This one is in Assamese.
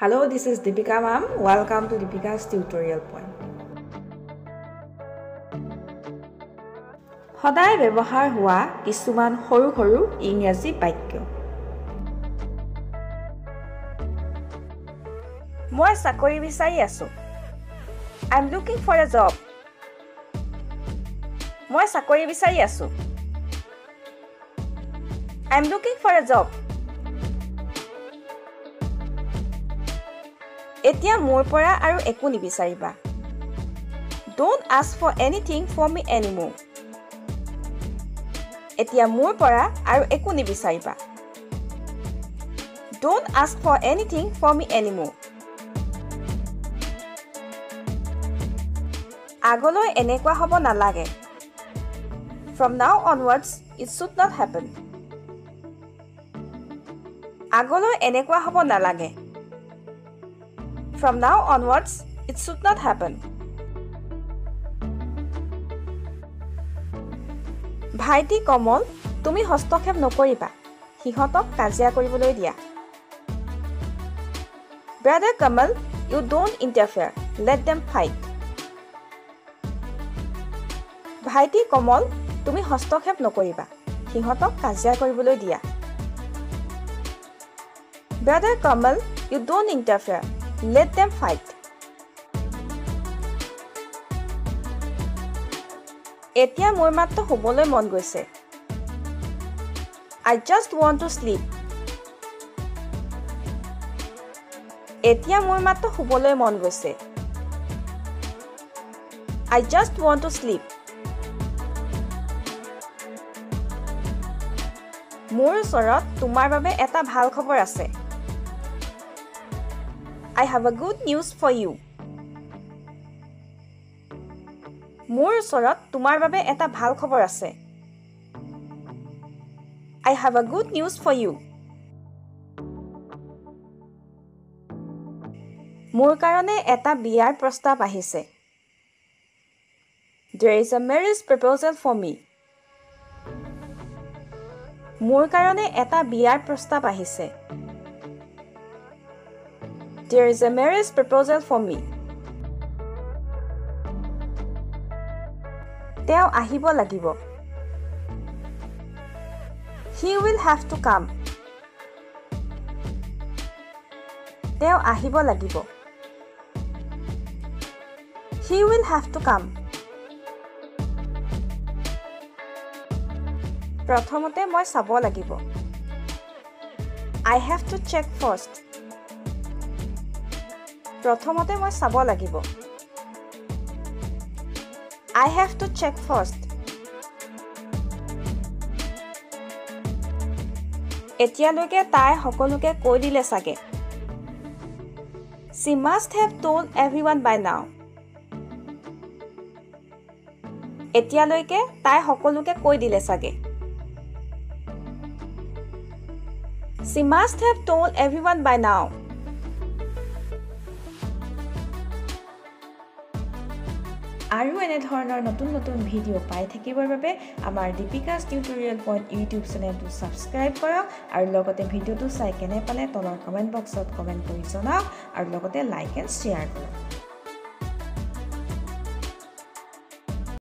Hello, this is Deepika ma'am. Welcome to Deepika's tutorial point. সদায় ব্যৱহাৰ হোৱা কিছুমান সৰু সৰু ইংৰাজী বাক্য। মই চাকৰি বিচাৰি আছো। I'm looking for a job. মই চাকৰি বিচাৰি আছো। I'm looking for a job. এতিয়া মোৰ পৰা আৰু একো নিবিচাৰিবা। Don't ask for anything from me anymore. এতিয়া মোৰ পৰা আৰু একো নিবিচাৰিবা। Don't ask for anything from me anymore. আগলৈ এনেকুৱা হ'ব নালাগে। From now onwards, it should not happen. আগলৈ এনেকুৱা হ'ব নালাগে। From now onwards, it should not happen. ভাইটি কমল, তুমি হস্তক্ষেপ নকৰিবা। সিহঁতক কাজিয়া কৰিবলৈ দিয়া। Brother Kamal, you don't interfere. Let them fight. ভাইটি কমল, তুমি হস্তক্ষেপ নকৰিবা। সিহঁতক কাজিয়া কৰিবলৈ দিয়া। Brother Kamal, you don't interfere. Let them fight. এতিয়া মোৰ মাত্ৰ শুবলৈ মন গৈছে। I just want to sleep. এতিয়া মোৰ মাত্ৰ শুবলৈ মন গৈছে। I just want to sleep. মোৰ ওচৰত তোমাৰ বাবে এটা ভাল খবৰ আছে। I have a good news for you. মোৰ ওচৰত তোমাৰ বাবে এটা ভাল খবৰ আছে। I have a good news for you. মোৰ কাৰণে এটা বিয়াৰ প্ৰস্তাৱ আহিছে। There is a marriage proposal for me. মোৰ কাৰণে এটা বিয়াৰ প্ৰস্তাৱ আহিছে। There is a marriage proposal for me. তেওঁ আহিব লাগিব। He will have to come. তেওঁ আহিব লাগিব। He will have to come. প্ৰথমতে মই চাব লাগিব। I have to check first. প্ৰথমতে মই চাব লাগিব। I have to check first. এতিয়ালৈকে তাই সকলোকে কৈ দিলে চাগে। She must have told everyone by now. এতিয়ালৈকে তাই সকলোকে কৈ দিলে চাগে। She must have told everyone by now. আৰু এনে ধৰণৰ নতুন নতুন ভিডিঅ' পাই থাকিবৰ বাবে আমাৰ দীপিকাছ টিউটৰিয়েল পইণ্ট ইউটিউব চেনেলটো ছাবস্ক্ৰাইব কৰক আৰু লগতে ভিডিঅ'টো চাই কেনে পালে তলৰ কমেণ্ট বক্সত কমেণ্ট কৰি জনাওক আৰু লগতে লাইক এণ্ড শ্বেয়াৰ কৰক।